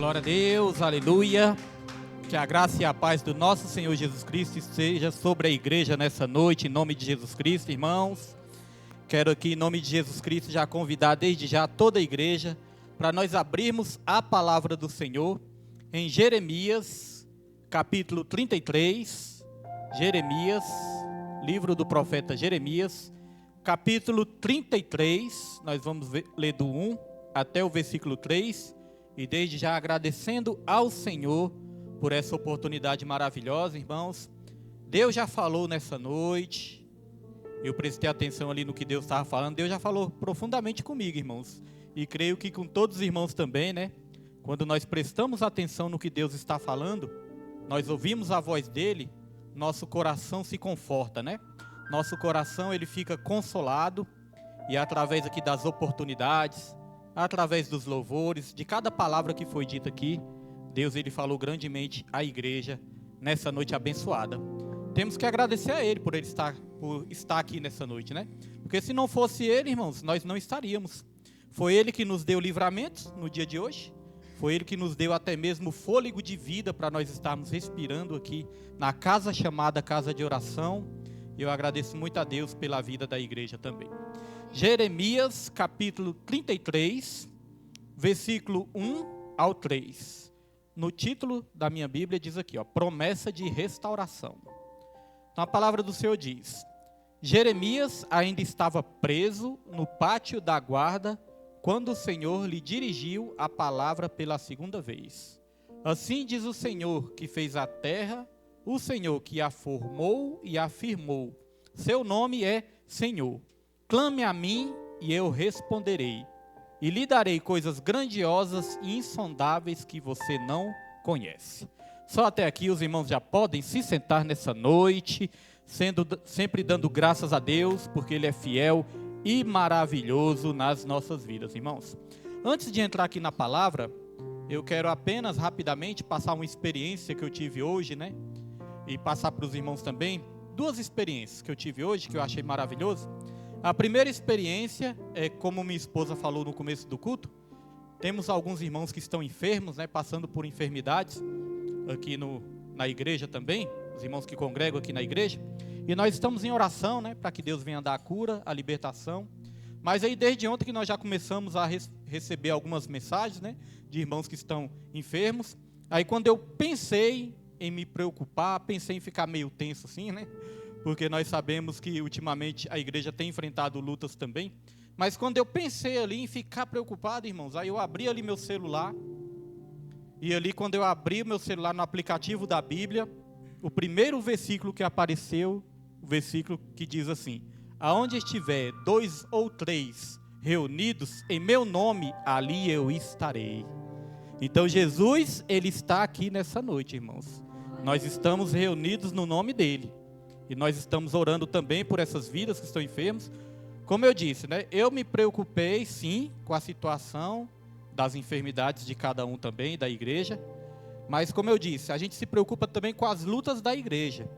Glória a Deus, aleluia. Que a graça e a paz do nosso Senhor Jesus Cristo esteja sobre a igreja nessa noite, em nome de Jesus Cristo, irmãos. Quero aqui, em nome de Jesus Cristo, já convidar desde já toda a igreja para nós abrirmos a palavra do Senhor em Jeremias, capítulo 33. Jeremias, livro do profeta Jeremias, capítulo 33. Nós vamos ler do 1 até o versículo 3. E desde já agradecendo ao Senhor por essa oportunidade maravilhosa, irmãos. Deus já falou nessa noite. Eu prestei atenção ali no que Deus estava falando. Deus já falou profundamente comigo, irmãos. E creio que com todos os irmãos também, né? Quando nós prestamos atenção no que Deus está falando, nós ouvimos a voz dele, nosso coração se conforta, né? Nosso coração, ele fica consolado. E através aqui das oportunidades, através dos louvores, de cada palavra que foi dita aqui, Deus ele falou grandemente à igreja nessa noite abençoada. Temos que agradecer a Ele por estar aqui nessa noite, né? Porque se não fosse Ele, irmãos, nós não estaríamos. Foi Ele que nos deu livramento no dia de hoje. Foi Ele que nos deu até mesmo fôlego de vida para nós estarmos respirando aqui na casa chamada Casa de Oração. E eu agradeço muito a Deus pela vida da igreja também. Jeremias, capítulo 33, versículo 1 ao 3. No título da minha Bíblia diz aqui, promessa de restauração. Então a palavra do Senhor diz: Jeremias ainda estava preso no pátio da guarda quando o Senhor lhe dirigiu a palavra pela segunda vez. Assim diz o Senhor que fez a terra, o Senhor que a formou e a firmou. Seu nome é Senhor. Clame a mim e eu responderei, e lhe darei coisas grandiosas e insondáveis que você não conhece. Só até aqui os irmãos já podem se sentar nessa noite, sempre dando graças a Deus, porque Ele é fiel e maravilhoso nas nossas vidas, irmãos. Antes de entrar aqui na palavra, eu quero apenas rapidamente passar uma experiência que eu tive hoje, né? E passar para os irmãos também, duas experiências que eu tive hoje, que eu achei maravilhoso. A primeira experiência é, como minha esposa falou no começo do culto, temos alguns irmãos que estão enfermos, né, passando por enfermidades aqui na igreja também, os irmãos que congregam aqui na igreja, e nós estamos em oração, né, para que Deus venha dar a cura, a libertação. Mas aí desde ontem que nós já começamos a receber algumas mensagens, né, de irmãos que estão enfermos. Aí quando eu pensei em me preocupar, pensei em ficar meio tenso assim, né, porque nós sabemos que ultimamente a igreja tem enfrentado lutas também. Mas quando eu pensei ali em ficar preocupado, irmãos, aí eu abri ali meu celular, e ali quando eu abri o meu celular no aplicativo da Bíblia, o primeiro versículo que apareceu, o versículo que diz assim: aonde estiver 2 ou 3 reunidos em meu nome, ali eu estarei. Então Jesus, Ele está aqui nessa noite, irmãos. Nós estamos reunidos no nome dEle. E nós estamos orando também por essas vidas que estão enfermas. Como eu disse, né? Eu me preocupei, sim, com a situação das enfermidades de cada um também, da igreja. Mas, como eu disse, a gente se preocupa também com as lutas da igreja.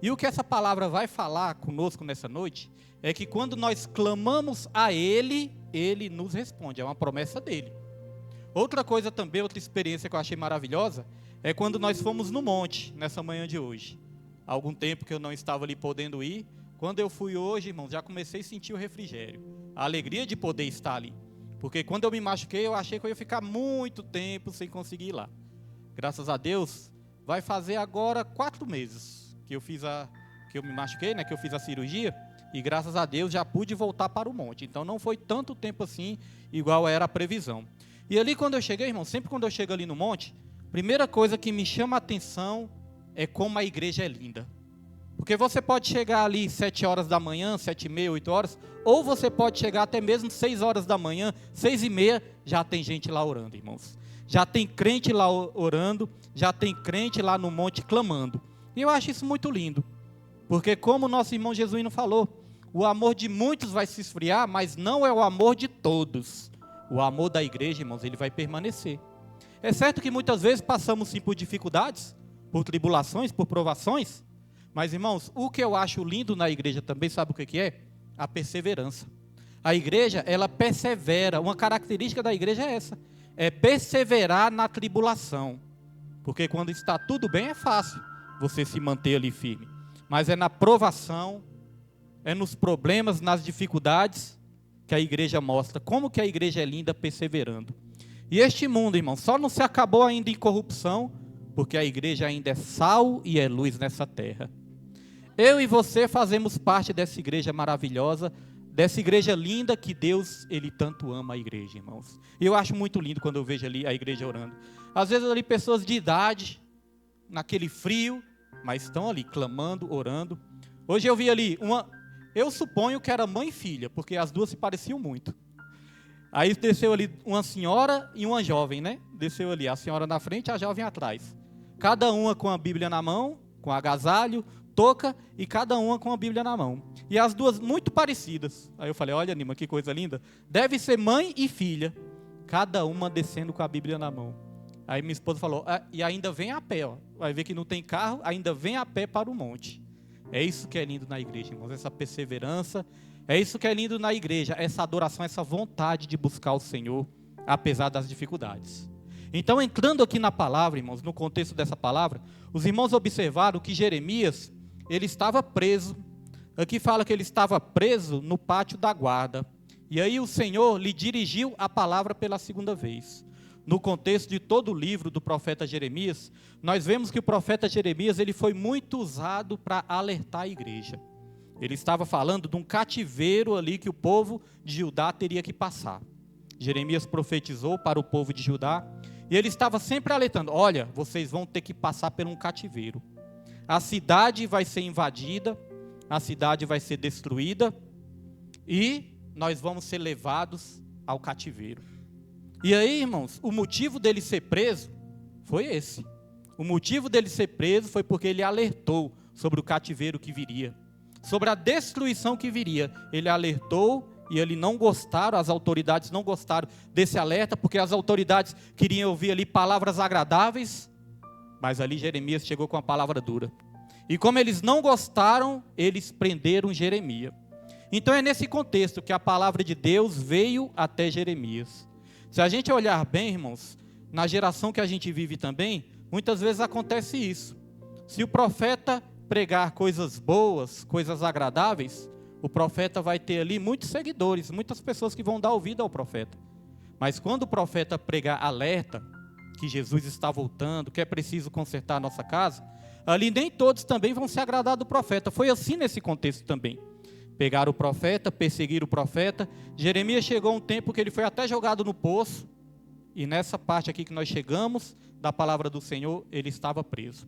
E o que essa palavra vai falar conosco nessa noite é que quando nós clamamos a Ele, Ele nos responde. É uma promessa dEle. Outra coisa também, outra experiência que eu achei maravilhosa, é quando nós fomos no monte, nessa manhã de hoje. Há algum tempo que eu não estava ali podendo ir. Quando eu fui hoje, irmãos, já comecei a sentir o refrigério. A alegria de poder estar ali. Porque quando eu me machuquei, eu achei que eu ia ficar muito tempo sem conseguir ir lá. Graças a Deus, vai fazer agora 4 meses que eu me machuquei, né, que eu fiz a cirurgia. E graças a Deus já pude voltar para o monte. Então não foi tanto tempo assim, igual era a previsão. E ali quando eu cheguei, irmão, sempre quando eu chego ali no monte, primeira coisa que me chama a atenção é como a igreja é linda. Porque você pode chegar ali 7 horas da manhã, 7h30, 8 horas, ou você pode chegar até mesmo 6 horas da manhã, 6h30, já tem gente lá orando, irmãos. Já tem crente lá orando, já tem crente lá no monte clamando. E eu acho isso muito lindo. Porque como o nosso irmão Jesuíno falou, o amor de muitos vai se esfriar, mas não é o amor de todos. O amor da igreja, irmãos, ele vai permanecer. É certo que muitas vezes passamos sim por dificuldades, por tribulações, por provações, mas irmãos, o que eu acho lindo na igreja também, sabe o que é? A perseverança. A igreja, ela persevera, uma característica da igreja é essa, é perseverar na tribulação. Porque quando está tudo bem é fácil você se manter ali firme. Mas é na provação, é nos problemas, nas dificuldades que a igreja mostra como que a igreja é linda perseverando. E este mundo, irmão, só não se acabou ainda em corrupção, porque a igreja ainda é sal e é luz nessa terra. Eu e você fazemos parte dessa igreja maravilhosa, dessa igreja linda que Deus, Ele tanto ama a igreja, irmãos. E eu acho muito lindo quando eu vejo ali a igreja orando. Às vezes ali pessoas de idade, naquele frio, mas estão ali clamando, orando. Hoje eu vi ali eu suponho que era mãe e filha, porque as duas se pareciam muito. Aí desceu ali uma senhora e uma jovem, né? Desceu ali a senhora na frente e a jovem atrás. Cada uma com a Bíblia na mão, com agasalho, touca, e cada uma com a Bíblia na mão. E as duas muito parecidas. Aí eu falei, olha, Nima, que coisa linda. Deve ser mãe e filha, cada uma descendo com a Bíblia na mão. Aí minha esposa falou, e ainda vem a pé, ó. Vai ver que não tem carro, ainda vem a pé para o monte. É isso que é lindo na igreja, irmãos, essa perseverança. É isso que é lindo na igreja, essa adoração, essa vontade de buscar o Senhor, apesar das dificuldades. Então, entrando aqui na palavra, irmãos, no contexto dessa palavra, os irmãos observaram que Jeremias, ele estava preso. Aqui fala que ele estava preso no pátio da guarda. E aí o Senhor lhe dirigiu a palavra pela segunda vez. No contexto de todo o livro do profeta Jeremias, nós vemos que o profeta Jeremias, ele foi muito usado para alertar a igreja. Ele estava falando de um cativeiro ali que o povo de Judá teria que passar. Jeremias profetizou para o povo de Judá, e ele estava sempre alertando, olha, vocês vão ter que passar por um cativeiro. A cidade vai ser invadida, a cidade vai ser destruída, e nós vamos ser levados ao cativeiro. E aí, irmãos, o motivo dele ser preso foi esse. O motivo dele ser preso foi porque ele alertou sobre o cativeiro que viria, sobre a destruição que viria. Ele alertou e ele não gostaram, as autoridades não gostaram desse alerta, porque as autoridades queriam ouvir ali palavras agradáveis, mas ali Jeremias chegou com a palavra dura. E como eles não gostaram, eles prenderam Jeremias. Então é nesse contexto que a palavra de Deus veio até Jeremias. Se a gente olhar bem, irmãos, na geração que a gente vive também, muitas vezes acontece isso. Se o profeta pregar coisas boas, coisas agradáveis, o profeta vai ter ali muitos seguidores, muitas pessoas que vão dar ouvido ao profeta. Mas quando o profeta pregar alerta, que Jesus está voltando, que é preciso consertar a nossa casa, ali nem todos também vão se agradar do profeta. Foi assim nesse contexto também. Pegaram o profeta, perseguiram o profeta. Jeremias chegou um tempo que ele foi até jogado no poço. E nessa parte aqui que nós chegamos, da palavra do Senhor, ele estava preso.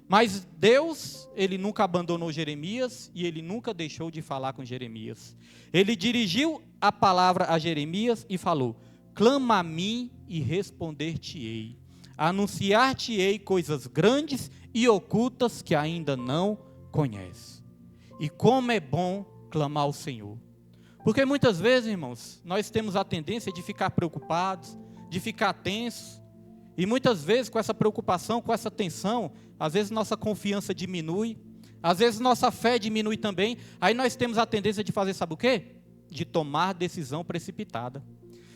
Mas Deus, ele nunca abandonou Jeremias e ele nunca deixou de falar com Jeremias. Ele dirigiu a palavra a Jeremias e falou, clama a mim e responder-te-ei. Anunciar-te-ei coisas grandes e ocultas que ainda não conheces. E como é bom clamar ao Senhor. Porque muitas vezes, irmãos, nós temos a tendência de ficar preocupados, de ficar tensos, e muitas vezes com essa preocupação, com essa tensão, às vezes nossa confiança diminui, às vezes nossa fé diminui também, aí nós temos a tendência de fazer, sabe o quê? De tomar decisão precipitada,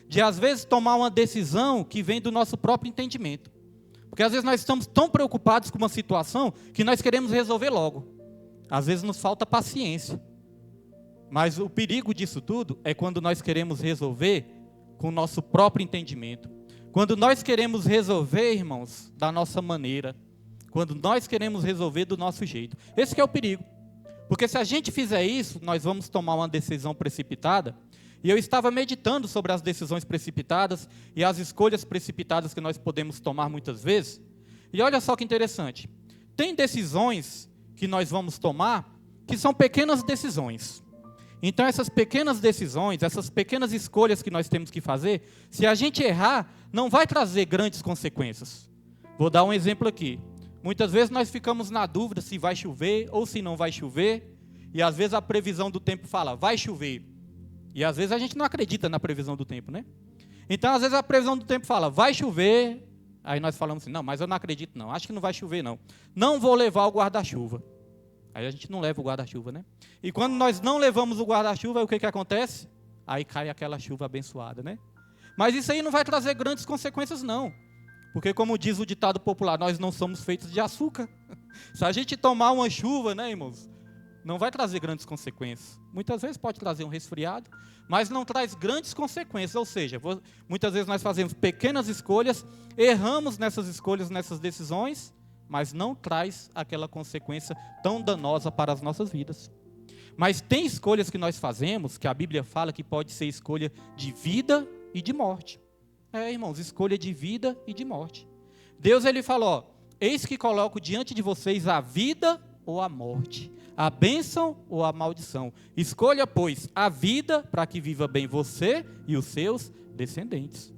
de às vezes tomar uma decisão que vem do nosso próprio entendimento, porque às vezes nós estamos tão preocupados com uma situação, que nós queremos resolver logo, às vezes nos falta paciência. Mas o perigo disso tudo é quando nós queremos resolver com o nosso próprio entendimento. Quando nós queremos resolver, irmãos, da nossa maneira. Quando nós queremos resolver do nosso jeito. Esse que é o perigo. Porque se a gente fizer isso, nós vamos tomar uma decisão precipitada. E eu estava meditando sobre as decisões precipitadas e as escolhas precipitadas que nós podemos tomar muitas vezes. E olha só que interessante. Tem decisões que nós vamos tomar que são pequenas decisões. Então essas pequenas decisões, essas pequenas escolhas que nós temos que fazer, se a gente errar, não vai trazer grandes consequências. Vou dar um exemplo aqui. Muitas vezes nós ficamos na dúvida se vai chover ou se não vai chover, e às vezes a previsão do tempo fala, vai chover. E às vezes a gente não acredita na previsão do tempo, né? Então às vezes a previsão do tempo fala, vai chover, aí nós falamos assim, não, mas eu não acredito não, acho que não vai chover não. Não vou levar o guarda-chuva. Aí a gente não leva o guarda-chuva, né? E quando nós não levamos o guarda-chuva, o que acontece? Aí cai aquela chuva abençoada, né? Mas isso aí não vai trazer grandes consequências, não. Porque, como diz o ditado popular, nós não somos feitos de açúcar. Se a gente tomar uma chuva, né, irmãos, não vai trazer grandes consequências. Muitas vezes pode trazer um resfriado, mas não traz grandes consequências. Ou seja, muitas vezes nós fazemos pequenas escolhas, erramos nessas escolhas, nessas decisões, mas não traz aquela consequência tão danosa para as nossas vidas. Mas tem escolhas que nós fazemos, que a Bíblia fala que pode ser escolha de vida e de morte. Irmãos, escolha de vida e de morte. Deus, ele falou, eis que coloco diante de vocês a vida ou a morte, a bênção ou a maldição. Escolha, pois, a vida para que viva bem você e os seus descendentes.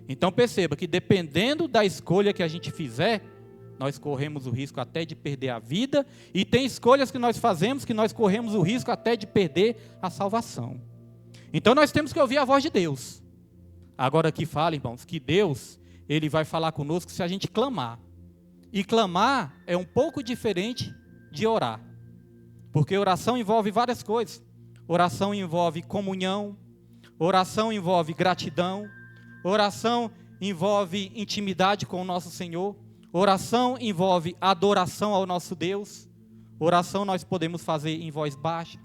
Então perceba que dependendo da escolha que a gente fizer, nós corremos o risco até de perder a vida, e tem escolhas que nós fazemos que nós corremos o risco até de perder a salvação. Então nós temos que ouvir a voz de Deus. Agora aqui fala, irmãos, que Deus, ele vai falar conosco se a gente clamar. E clamar é um pouco diferente de orar. Porque oração envolve várias coisas. Oração envolve comunhão, oração envolve gratidão, oração envolve intimidade com o nosso Senhor, oração envolve adoração ao nosso Deus, oração nós podemos fazer em voz baixa,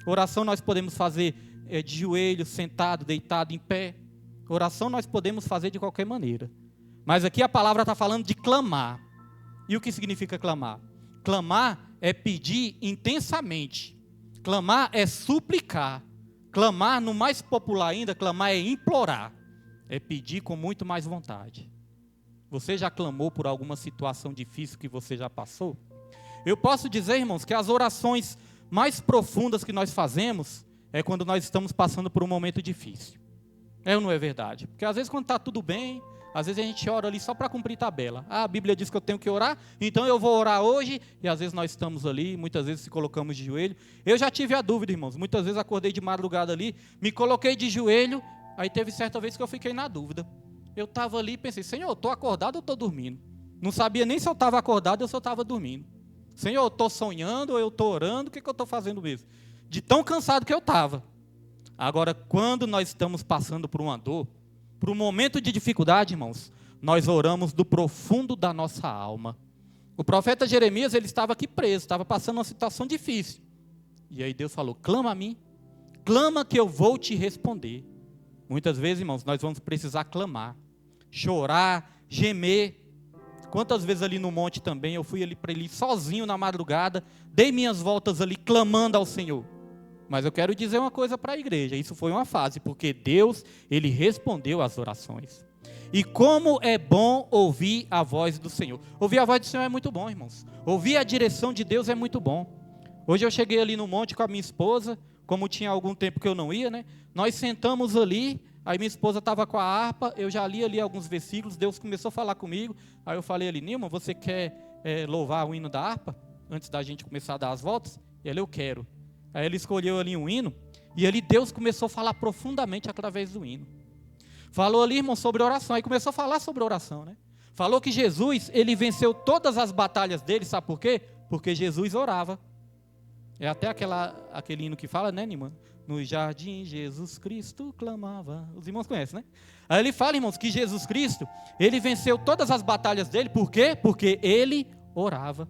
oração nós podemos fazer de joelho, sentado, deitado, em pé, oração nós podemos fazer de qualquer maneira. Mas aqui a palavra está falando de clamar. E o que significa clamar? Clamar é pedir intensamente. Clamar é suplicar. Clamar, no mais popular ainda, clamar é implorar. É pedir com muito mais vontade. Você já clamou por alguma situação difícil que você já passou? Eu posso dizer, irmãos, que as orações mais profundas que nós fazemos é quando nós estamos passando por um momento difícil. É ou não é verdade? Porque às vezes quando está tudo bem, às vezes a gente ora ali só para cumprir tabela. A Bíblia diz que eu tenho que orar, então eu vou orar hoje. E às vezes nós estamos ali, muitas vezes se colocamos de joelho. Eu já tive a dúvida, irmãos. Muitas vezes acordei de madrugada ali, me coloquei de joelho. Aí teve certa vez que eu fiquei na dúvida. Eu estava ali e pensei, Senhor, eu estou acordado ou estou dormindo? Não sabia nem se eu estava acordado ou se eu estava dormindo. Senhor, eu estou sonhando ou eu estou orando? O que eu estou fazendo mesmo? De tão cansado que eu estava. Agora, quando nós estamos passando por uma dor, por um momento de dificuldade, irmãos, nós oramos do profundo da nossa alma. O profeta Jeremias, ele estava aqui preso, estava passando uma situação difícil. E aí Deus falou, clama a mim, clama que eu vou te responder. Muitas vezes, irmãos, nós vamos precisar clamar, chorar, gemer. Quantas vezes ali no monte também, eu fui ali para ele sozinho na madrugada, dei minhas voltas ali clamando ao Senhor. Mas eu quero dizer uma coisa para a igreja, isso foi uma fase, porque Deus, ele respondeu às orações. E como é bom ouvir a voz do Senhor. Ouvir a voz do Senhor é muito bom, irmãos. Ouvir a direção de Deus é muito bom. Hoje eu cheguei ali no monte com a minha esposa, como tinha algum tempo que eu não ia, né? Nós sentamos ali, aí minha esposa estava com a harpa, eu já li ali alguns versículos, Deus começou a falar comigo, aí eu falei ali, Nilma, você quer louvar o hino da harpa, antes da gente começar a dar as voltas? E ela, eu quero. Aí ele escolheu ali um hino, e ali Deus começou a falar profundamente através do hino. Falou ali, irmão, sobre oração, aí começou a falar sobre oração, né? Falou que Jesus, ele venceu todas as batalhas dele, sabe por quê? Porque Jesus orava. É até aquele hino que fala, né, Nilma? No jardim Jesus Cristo clamava. Os irmãos conhecem, né? Aí ele fala, irmãos, que Jesus Cristo, ele venceu todas as batalhas dele, por quê? Porque ele orava.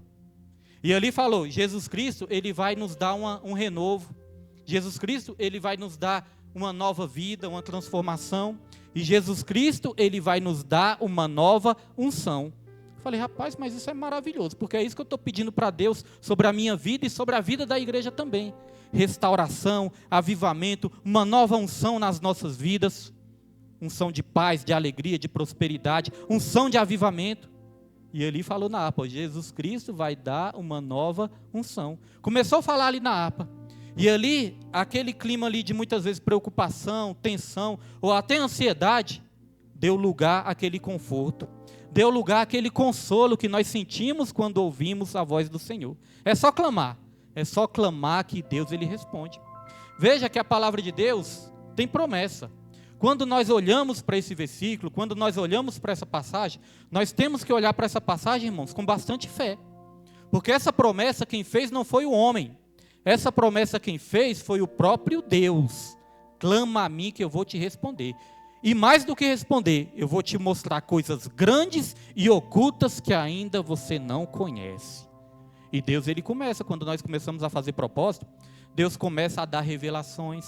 E ali falou, Jesus Cristo, ele vai nos dar um renovo. Jesus Cristo, ele vai nos dar uma nova vida, uma transformação. E Jesus Cristo, ele vai nos dar uma nova unção. Eu falei, rapaz, mas isso é maravilhoso, porque é isso que eu estou pedindo para Deus sobre a minha vida e sobre a vida da igreja também. Restauração, avivamento, uma nova unção nas nossas vidas. Unção de paz, de alegria, de prosperidade, unção de avivamento. E ele falou na harpa, Jesus Cristo vai dar uma nova unção. Começou a falar ali na harpa. E ali, aquele clima ali de muitas vezes preocupação, tensão, ou até ansiedade, deu lugar àquele conforto. Deu lugar àquele consolo que nós sentimos quando ouvimos a voz do Senhor. É só clamar que Deus ele responde. Veja que a palavra de Deus tem promessa. Quando nós olhamos para esse versículo, quando nós olhamos para essa passagem, nós temos que olhar para essa passagem, irmãos, com bastante fé. Porque essa promessa quem fez não foi o homem. Essa promessa quem fez foi o próprio Deus. Clama a mim que eu vou te responder. E mais do que responder, eu vou te mostrar coisas grandes e ocultas que ainda você não conhece. E Deus, ele começa, quando nós começamos a fazer propósito, Deus começa a dar revelações.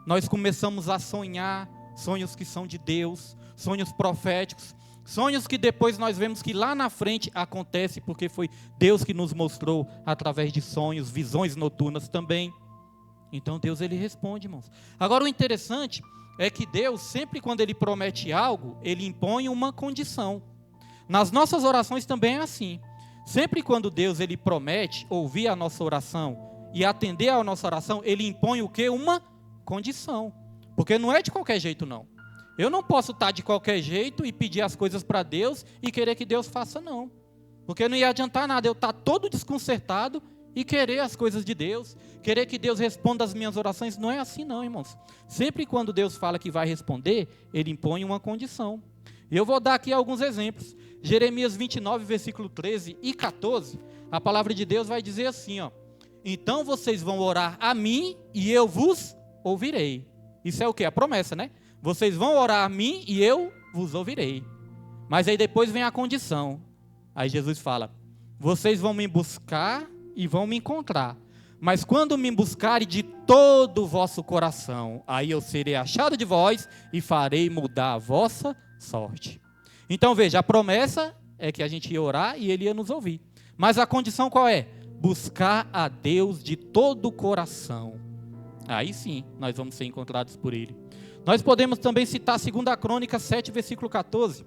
Nós começamos a sonhar sonhos que são de Deus, sonhos proféticos, sonhos que depois nós vemos que lá na frente acontece, porque foi Deus que nos mostrou através de sonhos, visões noturnas também. Então Deus, ele responde, irmãos. Agora o interessante é que Deus, sempre quando ele promete algo, ele impõe uma condição. Nas nossas orações também é assim. Sempre quando Deus, ele promete ouvir a nossa oração e atender a nossa oração, ele impõe o quê? Uma condição. Porque não é de qualquer jeito, não. Eu não posso estar de qualquer jeito e pedir as coisas para Deus e querer que Deus faça, não. Porque não ia adiantar nada eu estar todo desconcertado e querer as coisas de Deus, querer que Deus responda as minhas orações. Não é assim não, irmãos. Sempre quando Deus fala que vai responder, ele impõe uma condição. Eu vou dar aqui alguns exemplos. Jeremias 29, versículo 13 e 14, a palavra de Deus vai dizer assim, ó: então vocês vão orar a mim e eu vos ouvirei. Isso é o quê? A promessa, né? Vocês vão orar a mim e eu vos ouvirei. Mas aí depois vem a condição. Aí Jesus fala: vocês vão me buscar e vão me encontrar. Mas quando me buscarem de todo o vosso coração, aí eu serei achado de vós e farei mudar a vossa sorte. Então veja, a promessa é que a gente ia orar e ele ia nos ouvir. Mas a condição qual é? Buscar a Deus de todo o coração. Aí sim, nós vamos ser encontrados por ele. Nós podemos também citar 2 Crônicas 7, versículo 14,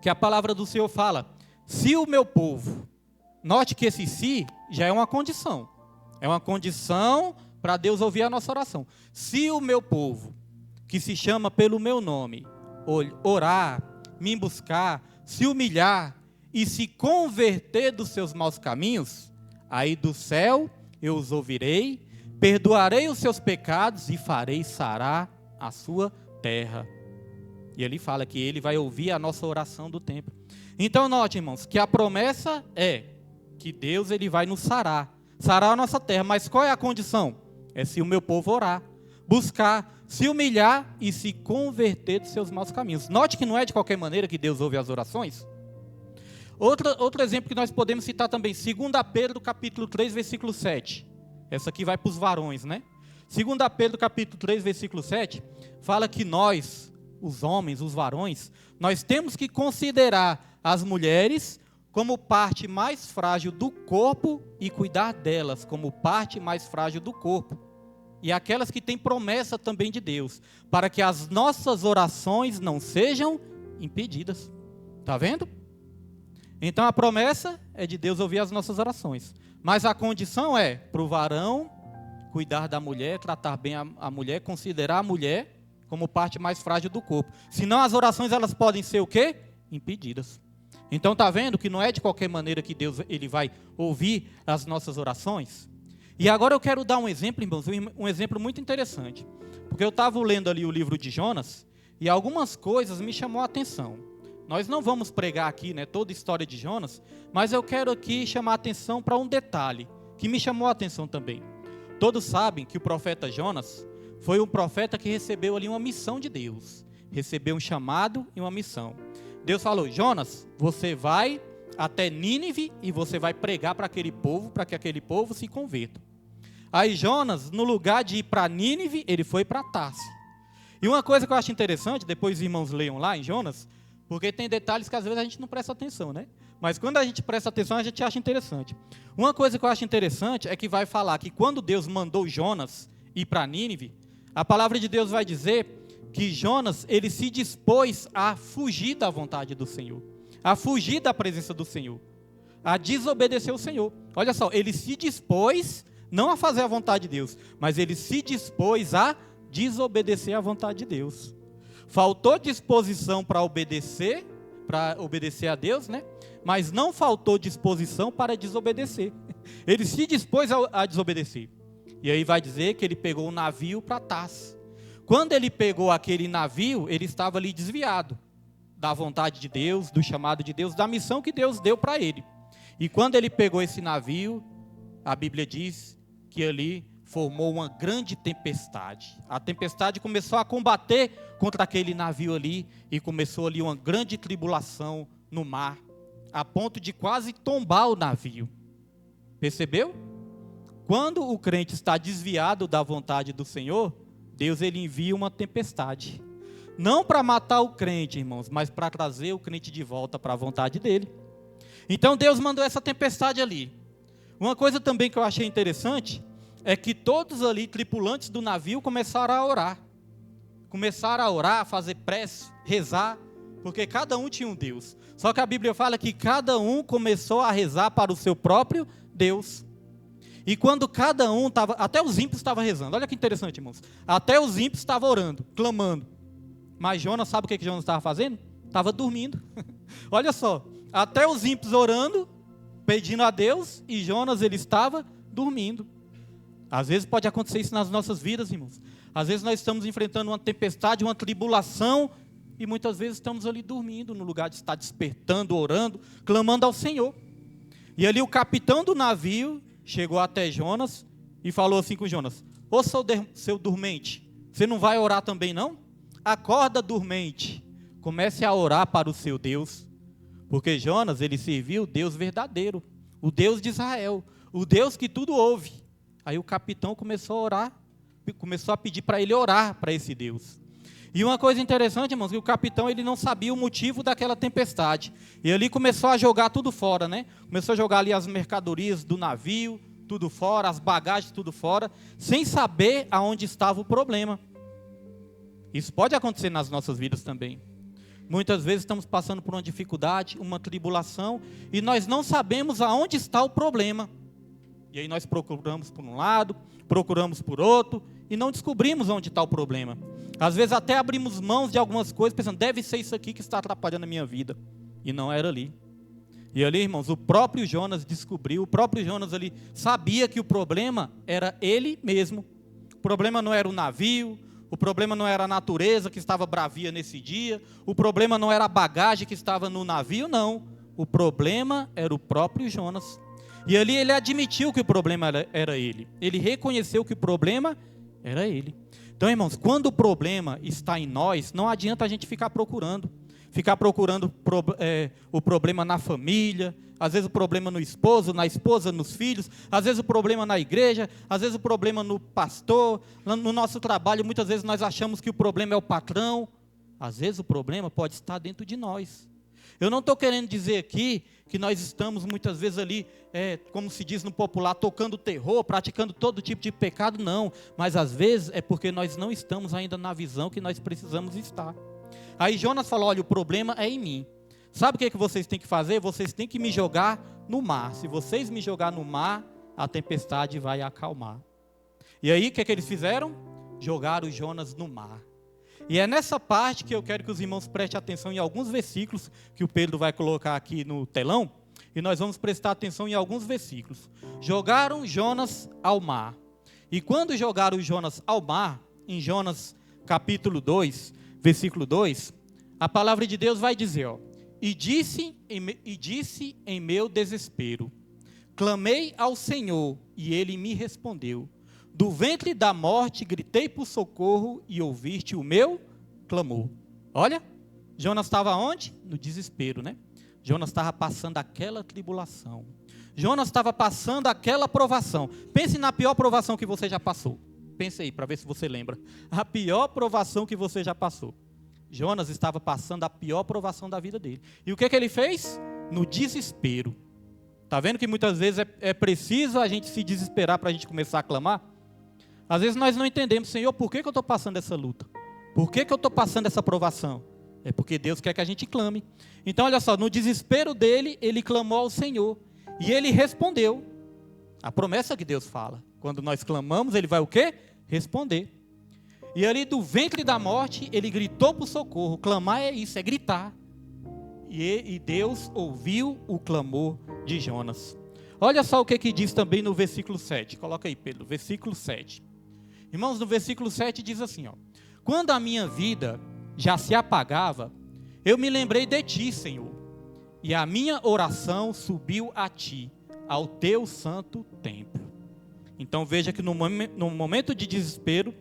que a palavra do Senhor fala: se o meu povo, note que esse se já é uma condição. É uma condição para Deus ouvir a nossa oração. Se o meu povo, que se chama pelo meu nome, orar, me buscar, se humilhar e se converter dos seus maus caminhos, aí do céu eu os ouvirei, perdoarei os seus pecados e farei sarar a sua terra. E ele fala que ele vai ouvir a nossa oração do templo. Então note, irmãos, que a promessa é que Deus, ele vai nos sarar a nossa terra. Mas qual é a condição? É se o meu povo orar, buscar, se humilhar e se converter dos seus maus caminhos. Note que não é de qualquer maneira que Deus ouve as orações. Outro exemplo que nós podemos citar também, 2 Pedro capítulo 3, versículo 7. Essa aqui vai para os varões, né? 2 Pedro capítulo 3, versículo 7, fala que nós, os homens, os varões, nós temos que considerar as mulheres como parte mais frágil do corpo e cuidar delas como parte mais frágil do corpo. E aquelas que têm promessa também de Deus, para que as nossas orações não sejam impedidas. Está vendo? Então a promessa é de Deus ouvir as nossas orações. Mas a condição é para o varão cuidar da mulher, tratar bem a mulher, considerar a mulher como parte mais frágil do corpo. Senão as orações elas podem ser o quê? Impedidas. Então está vendo que não é de qualquer maneira que Deus ele vai ouvir as nossas orações? E agora eu quero dar um exemplo, irmãos, um exemplo muito interessante. Porque eu estava lendo ali o livro de Jonas e algumas coisas me chamou a atenção. Nós não vamos pregar aqui, né, toda a história de Jonas, mas eu quero aqui chamar a atenção para um detalhe que me chamou a atenção também. Todos sabem que o profeta Jonas foi um profeta que recebeu ali uma missão de Deus. Recebeu um chamado e uma missão. Deus falou: Jonas, você vai até Nínive e você vai pregar para aquele povo, para que aquele povo se converta. Aí Jonas, no lugar de ir para Nínive, ele foi para Tarso. E uma coisa que eu acho interessante, depois os irmãos leiam lá em Jonas, porque tem detalhes que às vezes a gente não presta atenção, né? Mas quando a gente presta atenção, a gente acha interessante. Uma coisa que eu acho interessante é que vai falar que quando Deus mandou Jonas ir para Nínive, a palavra de Deus vai dizer que Jonas, ele se dispôs a fugir da vontade do Senhor, a fugir da presença do Senhor, a desobedecer o Senhor. Olha só, ele se dispôs não a fazer a vontade de Deus, mas ele se dispôs a desobedecer a vontade de Deus. Faltou disposição para obedecer a Deus, né? Mas não faltou disposição para desobedecer. Ele se dispôs a desobedecer. E aí vai dizer que ele pegou um navio para Tarso. Quando ele pegou aquele navio, ele estava ali desviado da vontade de Deus, do chamado de Deus, da missão que Deus deu para ele. E quando ele pegou esse navio, a Bíblia diz que ali formou uma grande tempestade. A tempestade começou a combater contra aquele navio ali e começou ali uma grande tribulação no mar, a ponto de quase tombar o navio. Percebeu? Quando o crente está desviado da vontade do Senhor, Deus ele envia uma tempestade. Não para matar o crente, irmãos, mas para trazer o crente de volta para a vontade dele. Então Deus mandou essa tempestade ali. Uma coisa também que eu achei interessante é que todos ali, tripulantes do navio, começaram a orar. Começaram a orar, fazer prece, rezar, porque cada um tinha um Deus. Só que a Bíblia fala que cada um começou a rezar para o seu próprio Deus. E quando cada um estava, até os ímpios estavam rezando. Olha que interessante, irmãos. Até os ímpios estavam orando, clamando. Mas Jonas, sabe o que Jonas estava fazendo? Estava dormindo. Olha só, até os ímpios orando, pedindo a Deus, e Jonas ele estava dormindo. Às vezes pode acontecer isso nas nossas vidas, irmãos. Às vezes nós estamos enfrentando uma tempestade, uma tribulação, e muitas vezes estamos ali dormindo, no lugar de estar despertando, orando, clamando ao Senhor. E ali o capitão do navio chegou até Jonas e falou assim com Jonas: ô seu dormente, você não vai orar também não? Acorda, dormente, comece a orar para o seu Deus. Porque Jonas, ele serviu o Deus verdadeiro, o Deus de Israel, o Deus que tudo ouve. Aí o capitão começou a orar, começou a pedir para ele orar para esse Deus. E uma coisa interessante, irmãos, que o capitão ele não sabia o motivo daquela tempestade. E ali começou a jogar tudo fora, né? Começou a jogar ali as mercadorias do navio, tudo fora, as bagagens, tudo fora, sem saber aonde estava o problema. Isso pode acontecer nas nossas vidas também. Muitas vezes estamos passando por uma dificuldade, uma tribulação, e nós não sabemos aonde está o problema. E aí nós procuramos por um lado, procuramos por outro, e não descobrimos onde está o problema. Às vezes até abrimos mãos de algumas coisas, pensando, deve ser isso aqui que está atrapalhando a minha vida. E não era ali. E ali, irmãos, o próprio Jonas descobriu, o próprio Jonas ali sabia que o problema era ele mesmo. O problema não era o navio, o problema não era a natureza que estava bravia nesse dia, o problema não era a bagagem que estava no navio, não. O problema era o próprio Jonas. E ali ele admitiu que o problema era ele. Ele reconheceu que o problema era ele. Então, irmãos, quando o problema está em nós, não adianta a gente ficar procurando o problema na família, às vezes o problema no esposo, na esposa, nos filhos, às vezes o problema na igreja, às vezes o problema no pastor, no nosso trabalho, muitas vezes nós achamos que o problema é o patrão, às vezes o problema pode estar dentro de nós. Eu não estou querendo dizer aqui que nós estamos muitas vezes ali, como se diz no popular, tocando terror, praticando todo tipo de pecado, não. Mas às vezes é porque nós não estamos ainda na visão que nós precisamos estar. Aí Jonas falou, olha, o problema é em mim. Sabe o que vocês têm que fazer? Vocês têm que me jogar no mar. Se vocês me jogar no mar, a tempestade vai acalmar. E aí o que eles fizeram? Jogaram Jonas no mar. E é nessa parte que eu quero que os irmãos prestem atenção em alguns versículos, que o Pedro vai colocar aqui no telão, e nós vamos prestar atenção em alguns versículos. Jogaram Jonas ao mar. E quando jogaram Jonas ao mar, em Jonas capítulo 2, versículo 2, a palavra de Deus vai dizer, e disse em meu desespero, clamei ao Senhor, e ele me respondeu. Do ventre da morte gritei por socorro e ouviste o meu clamor. Olha, Jonas estava onde? No desespero, né? Jonas estava passando aquela tribulação. Jonas estava passando aquela provação. Pense na pior provação que você já passou. Pense aí, para ver se você lembra. A pior provação que você já passou. Jonas estava passando a pior provação da vida dele. E o que ele fez? No desespero. Está vendo que muitas vezes é preciso a gente se desesperar para a gente começar a clamar? Às vezes nós não entendemos, Senhor, por que eu estou passando essa luta? Por que eu estou passando essa provação? É porque Deus quer que a gente clame. Então, olha só, no desespero dele, ele clamou ao Senhor. E ele respondeu. A promessa que Deus fala. Quando nós clamamos, ele vai o quê? Responder. E ali do ventre da morte, ele gritou por socorro. Clamar é isso, é gritar. E Deus ouviu o clamor de Jonas. Olha só o que diz também no versículo 7. Coloca aí, Pedro, versículo 7. Irmãos, no versículo 7 diz assim, quando a minha vida já se apagava, eu me lembrei de ti, Senhor, e a minha oração subiu a ti, ao teu santo templo. Então veja que no momento de desespero,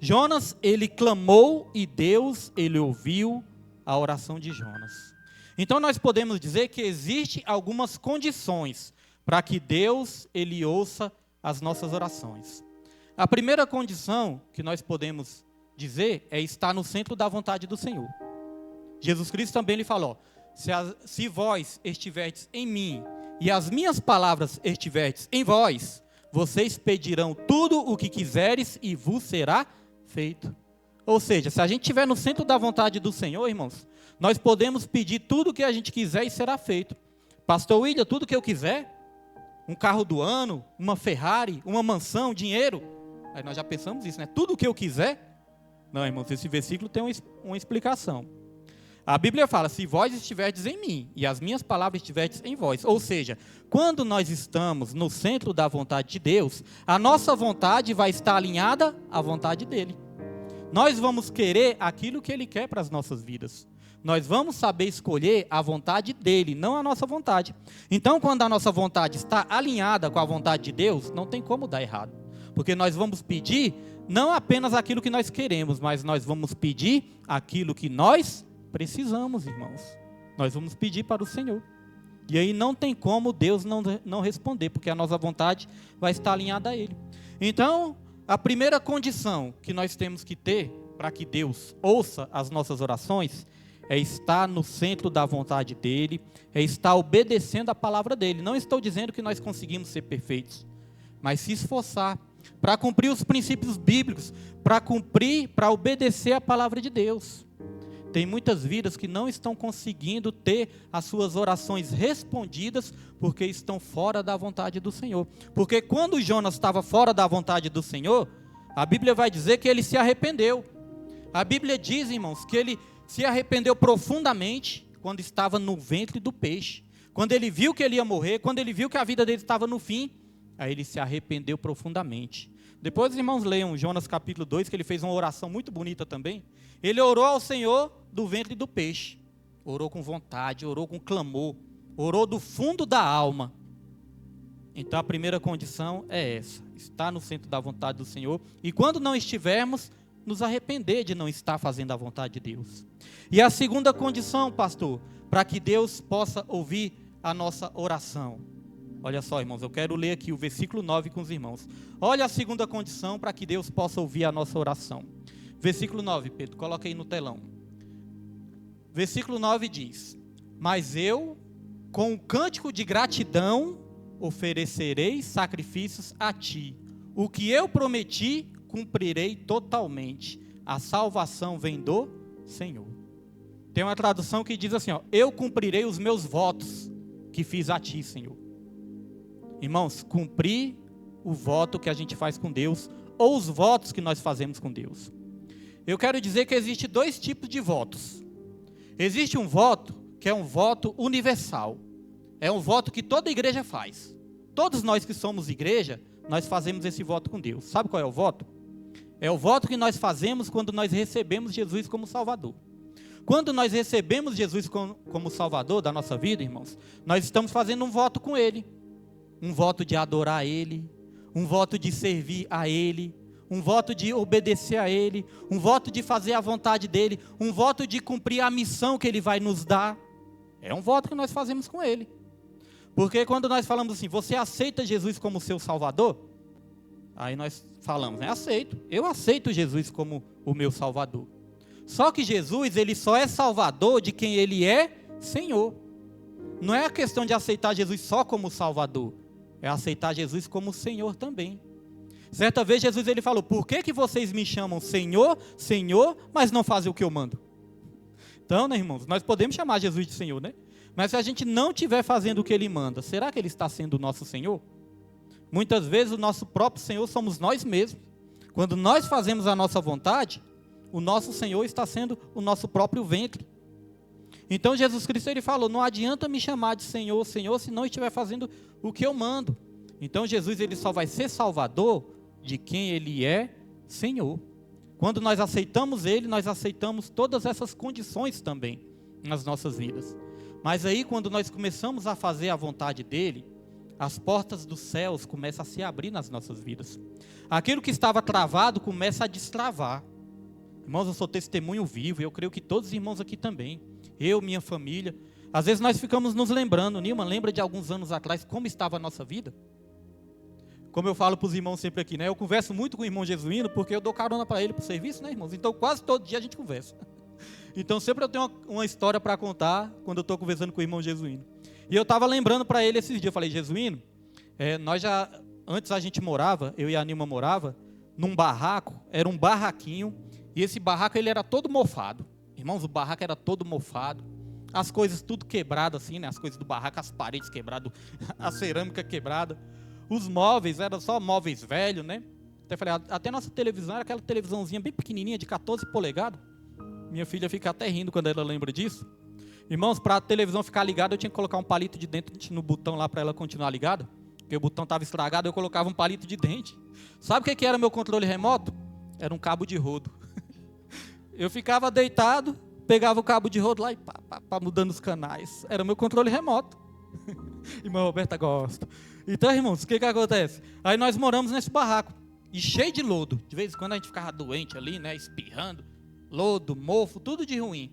Jonas, ele clamou e Deus, ele ouviu a oração de Jonas. Então nós podemos dizer que existem algumas condições para que Deus, ele ouça as nossas orações. A primeira condição que nós podemos dizer é estar no centro da vontade do Senhor. Jesus Cristo também lhe falou: se vós estiverdes em mim e as minhas palavras estiverdes em vós, vocês pedirão tudo o que quiseres e vos será feito. Ou seja, se a gente estiver no centro da vontade do Senhor, irmãos, nós podemos pedir tudo o que a gente quiser e será feito. Pastor William, tudo que eu quiser, um carro do ano, uma Ferrari, uma mansão, dinheiro. Aí nós já pensamos isso, né? Tudo o que eu quiser. Não, irmãos, esse versículo tem uma explicação. A Bíblia fala: se vós estiverdes em mim e as minhas palavras estiverdes em vós. Ou seja, quando nós estamos no centro da vontade de Deus, a nossa vontade vai estar alinhada à vontade dele. Nós vamos querer aquilo que ele quer para as nossas vidas. Nós vamos saber escolher a vontade dele, não a nossa vontade. Então, quando a nossa vontade está alinhada com a vontade de Deus, não tem como dar errado. Porque nós vamos pedir não apenas aquilo que nós queremos, mas nós vamos pedir aquilo que nós precisamos, irmãos. Nós vamos pedir para o Senhor. E aí não tem como Deus não responder, porque a nossa vontade vai estar alinhada a ele. Então, a primeira condição que nós temos que ter para que Deus ouça as nossas orações é estar no centro da vontade dele, é estar obedecendo a palavra dele. Não estou dizendo que nós conseguimos ser perfeitos, mas se esforçar para cumprir os princípios bíblicos, para obedecer a palavra de Deus. Tem muitas vidas que não estão conseguindo ter as suas orações respondidas porque estão fora da vontade do Senhor. Porque quando Jonas estava fora da vontade do Senhor, a Bíblia vai dizer que ele se arrependeu. A Bíblia diz, irmãos, que ele se arrependeu profundamente quando estava no ventre do peixe. Quando ele viu que ele ia morrer, quando ele viu que a vida dele estava no fim, aí ele se arrependeu profundamente. Depois os irmãos leiam Jonas capítulo 2, que ele fez uma oração muito bonita também. Ele orou ao Senhor do ventre do peixe. Orou com vontade, orou com clamor, orou do fundo da alma. Então a primeira condição é essa: estar no centro da vontade do Senhor. E quando não estivermos, nos arrepender de não estar fazendo a vontade de Deus. E a segunda condição, pastor, para que Deus possa ouvir a nossa oração. Olha só, irmãos, eu quero ler aqui o versículo 9 com os irmãos. Olha a segunda condição para que Deus possa ouvir a nossa oração. Versículo 9, Pedro, coloca aí no telão. Versículo 9 diz: mas eu, com um cântico de gratidão, oferecerei sacrifícios a ti. O que eu prometi, cumprirei totalmente. A salvação vem do Senhor. Tem uma tradução que diz assim, ó: eu cumprirei os meus votos que fiz a ti, Senhor. Irmãos, cumprir o voto que a gente faz com Deus, ou os votos que nós fazemos com Deus. Eu quero dizer que existe dois tipos de votos. Existe um voto que é um voto universal. É um voto que toda igreja faz. Todos nós que somos igreja, nós fazemos esse voto com Deus. Sabe qual é o voto? É o voto que nós fazemos quando nós recebemos Jesus como Salvador. Quando nós recebemos Jesus como Salvador da nossa vida, irmãos, nós estamos fazendo um voto com Ele. Um voto de adorar a Ele, um voto de servir a Ele, um voto de obedecer a Ele, um voto de fazer a vontade dEle, um voto de cumprir a missão que Ele vai nos dar. É um voto que nós fazemos com Ele. Porque quando nós falamos assim: você aceita Jesus como seu Salvador? Aí nós falamos, né? Aceito, eu aceito Jesus como o meu Salvador. Só que Jesus, Ele só é Salvador de quem Ele é Senhor. Não é a questão de aceitar Jesus só como Salvador, é aceitar Jesus como Senhor também. Certa vez Jesus ele falou: por que vocês me chamam Senhor, Senhor, mas não fazem o que eu mando? Então, né, irmãos, nós podemos chamar Jesus de Senhor, né? Mas se a gente não estiver fazendo o que Ele manda, será que Ele está sendo o nosso Senhor? Muitas vezes o nosso próprio Senhor somos nós mesmos. Quando nós fazemos a nossa vontade, o nosso Senhor está sendo o nosso próprio ventre. Então Jesus Cristo ele falou: não adianta me chamar de Senhor, Senhor, se não estiver fazendo o que eu mando. Então Jesus ele só vai ser Salvador de quem Ele é Senhor. Quando nós aceitamos Ele, nós aceitamos todas essas condições também nas nossas vidas. Mas aí quando nós começamos a fazer a vontade dEle, as portas dos céus começam a se abrir nas nossas vidas. Aquilo que estava travado começa a destravar. Irmãos, eu sou testemunho vivo, e eu creio que todos os irmãos aqui também. Eu, minha família. Às vezes nós ficamos nos lembrando. Nilma, lembra de alguns anos atrás como estava a nossa vida? Como eu falo para os irmãos sempre aqui, né? Eu converso muito com o irmão Jesuíno, porque eu dou carona para ele para o serviço, né, irmãos? Então quase todo dia a gente conversa. Então sempre eu tenho uma história para contar quando eu estou conversando com o irmão Jesuíno. E eu estava lembrando para ele esses dias, eu falei, Jesuíno, antes a gente morava, eu e a Nilma morava, num barraco, era um barraquinho, e esse barraco ele era todo mofado. Irmãos, o barraco era todo mofado, as coisas tudo quebrado assim, né? As coisas do barraco, as paredes quebradas, a cerâmica quebrada, os móveis, eram só móveis velhos, né? Até falei, até nossa televisão era aquela televisãozinha bem pequenininha, de 14 polegadas. Minha filha fica até rindo quando ela lembra disso. Irmãos, para a televisão ficar ligada, eu tinha que colocar um palito de dente no botão lá para ela continuar ligada. Porque o botão estava estragado, eu colocava um palito de dente. Sabe o que era meu controle remoto? Era um cabo de rodo. Eu ficava deitado, pegava o cabo de rodo lá e pá, mudando os canais. Era o meu controle remoto. Irmã Roberta gosta. Então, irmãos, o que acontece? Aí nós moramos nesse barraco, e cheio de lodo. De vez em quando a gente ficava doente ali, né, espirrando. Lodo, mofo, tudo de ruim.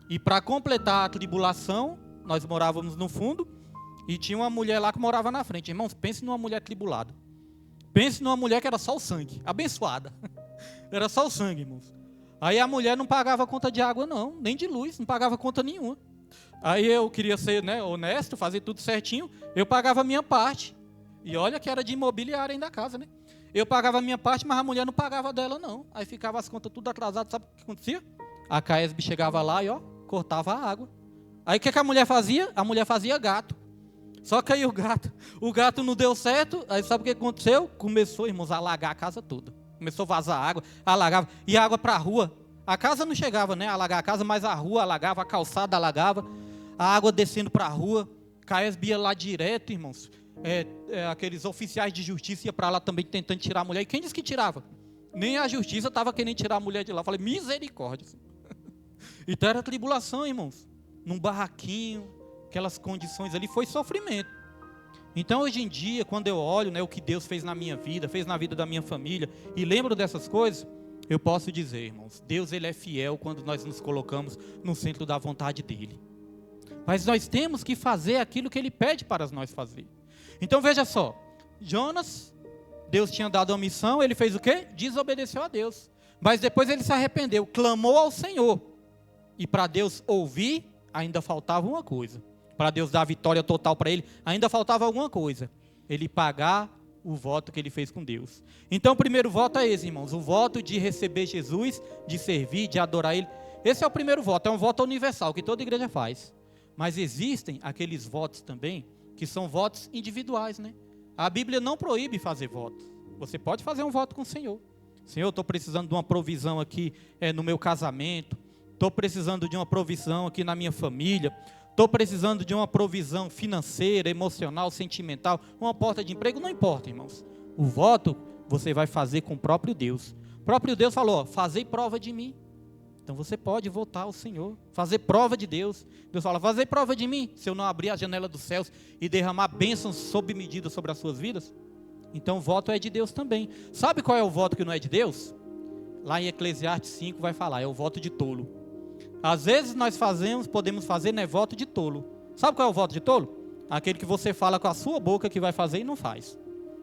E para completar a tribulação, nós morávamos no fundo e tinha uma mulher lá que morava na frente. Irmãos, pense numa mulher tribulada. Pense numa mulher que era só o sangue, abençoada. Era só o sangue, irmãos. Aí a mulher não pagava conta de água não, nem de luz, não pagava conta nenhuma. Aí eu queria ser, né, honesto, fazer tudo certinho, eu pagava a minha parte. E olha que era de imobiliária ainda a casa, né? Eu pagava a minha parte, mas a mulher não pagava dela não. Aí ficava as contas tudo atrasadas, sabe o que acontecia? A CAESB chegava lá e cortava a água. Aí o que a mulher fazia? A mulher fazia gato. Só que aí o gato não deu certo, aí sabe o que aconteceu? Começou, irmãos, a alagar a casa toda. Começou a vazar água, alagava, e água para a rua. A casa não chegava, né, a alagar a casa, mas a rua alagava, a calçada alagava, a água descendo para a rua, CAESB ia lá direto, irmãos. Aqueles oficiais de justiça iam para lá também tentando tirar a mulher. E quem disse que tirava? Nem a justiça estava querendo tirar a mulher de lá. Eu falei, misericórdia. Então era tribulação, irmãos. Num barraquinho, aquelas condições ali, foi sofrimento. Então hoje em dia, quando eu olho, né, o que Deus fez na minha vida, fez na vida da minha família, e lembro dessas coisas, eu posso dizer, irmãos, Deus ele é fiel quando nós nos colocamos no centro da vontade dEle. Mas nós temos que fazer aquilo que Ele pede para nós fazer. Então veja só, Jonas, Deus tinha dado a missão, ele fez o quê? Desobedeceu a Deus. Mas depois ele se arrependeu, clamou ao Senhor. E para Deus ouvir, ainda faltava uma coisa. Para Deus dar a vitória total para ele, ainda faltava alguma coisa. Ele pagar o voto que ele fez com Deus. Então o primeiro voto é esse, irmãos. O voto de receber Jesus, de servir, de adorar Ele. Esse é o primeiro voto, é um voto universal, que toda igreja faz. Mas existem aqueles votos também, que são votos individuais, né? A Bíblia não proíbe fazer votos. Você pode fazer um voto com o Senhor. Senhor, eu estou precisando de uma provisão aqui no meu casamento. Estou precisando de uma provisão aqui na minha família. Estou precisando de uma provisão financeira, emocional, sentimental. Uma porta de emprego, não importa, irmãos. O voto você vai fazer com o próprio Deus. O próprio Deus falou, fazei prova de mim. Então você pode votar ao Senhor, fazer prova de Deus. Deus fala, fazer prova de mim, se eu não abrir a janela dos céus e derramar bênçãos sob medida sobre as suas vidas. Então o voto é de Deus também. Sabe qual é o voto que não é de Deus? Lá em Eclesiastes 5 vai falar, é o voto de tolo. Às vezes nós podemos fazer, né, voto de tolo. Sabe qual é o voto de tolo? Aquele que você fala com a sua boca que vai fazer e não faz.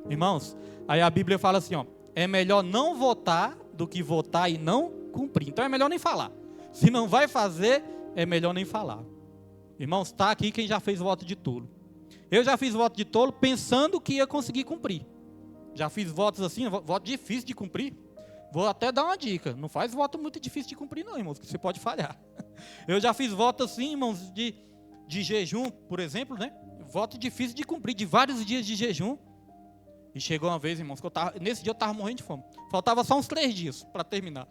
Irmãos, aí a Bíblia fala assim, é melhor não votar do que votar e não cumprir. Então é melhor nem falar. Se não vai fazer, é melhor nem falar. Irmãos, está aqui quem já fez voto de tolo. Eu já fiz voto de tolo pensando que ia conseguir cumprir. Já fiz votos assim, voto difícil de cumprir. Vou até dar uma dica, não faz voto muito difícil de cumprir não, irmãos, que você pode falhar. Eu já fiz voto assim, irmãos, de jejum, por exemplo, né? Voto difícil de cumprir, de vários dias de jejum. E chegou uma vez, irmãos, que nesse dia eu estava morrendo de fome. Faltava só uns 3 dias para terminar.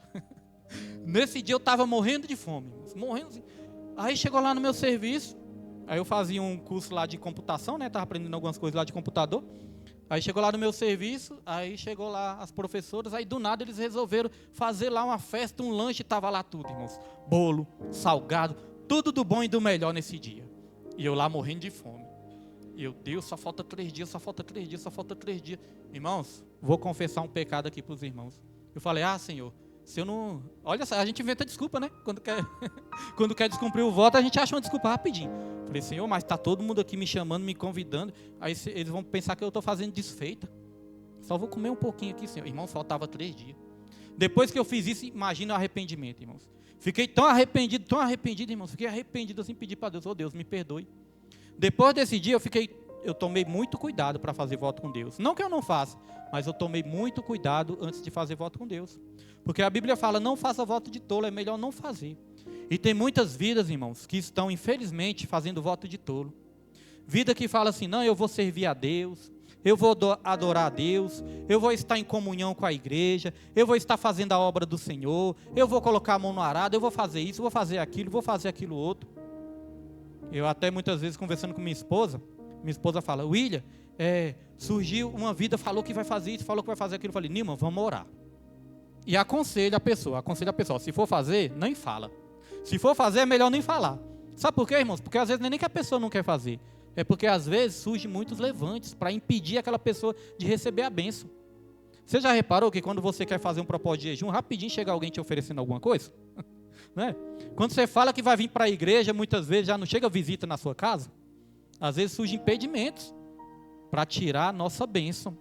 Nesse dia eu estava morrendo de fome, irmãos, morrendo assim. Aí chegou lá no meu serviço, aí eu fazia um curso lá de computação, né? Estava aprendendo algumas coisas lá de computador. Aí chegou lá no meu serviço, aí chegou lá as professoras, aí do nada eles resolveram fazer lá uma festa, um lanche, estava lá tudo, irmãos. Bolo, salgado, tudo do bom e do melhor nesse dia. E eu lá morrendo de fome. Meu Deus, só falta 3 dias, só falta 3 dias, só falta 3 dias. Irmãos, vou confessar um pecado aqui para os irmãos. Eu falei, Senhor, se eu não... Olha só, a gente inventa desculpa, né? Quando quer descumprir o voto, a gente acha uma desculpa rapidinho. Falei, Senhor, mas está todo mundo aqui me chamando, me convidando. Aí eles vão pensar que eu estou fazendo desfeita. Só vou comer um pouquinho aqui, Senhor. Irmãos, faltava 3 dias. Depois que eu fiz isso, imagina o arrependimento, irmãos. Fiquei tão arrependido, irmãos. Fiquei arrependido assim, pedir para Deus, Deus, me perdoe. Depois desse dia, eu tomei muito cuidado para fazer voto com Deus. Não que eu não faça, mas eu tomei muito cuidado antes de fazer voto com Deus. Porque a Bíblia fala, não faça voto de tolo, é melhor não fazer. E tem muitas vidas, irmãos, que estão, infelizmente, fazendo voto de tolo. Vida que fala assim, não, eu vou servir a Deus, eu vou adorar a Deus, eu vou estar em comunhão com a igreja, eu vou estar fazendo a obra do Senhor, eu vou colocar a mão no arado, eu vou fazer isso, vou fazer aquilo outro. Eu até muitas vezes conversando com minha esposa fala, William, surgiu uma vida, falou que vai fazer isso, falou que vai fazer aquilo. Eu falei, Nilma, vamos orar. E aconselho a pessoa, se for fazer, nem fala. Se for fazer, é melhor nem falar. Sabe por quê, irmãos? Porque às vezes nem que a pessoa não quer fazer. É porque às vezes surgem muitos levantes para impedir aquela pessoa de receber a bênção. Você já reparou que quando você quer fazer um propósito de jejum, rapidinho chega alguém te oferecendo alguma coisa? Né? Quando você fala que vai vir para a igreja, muitas vezes já não chega visita na sua casa. Às vezes surgem impedimentos para tirar a nossa bênção.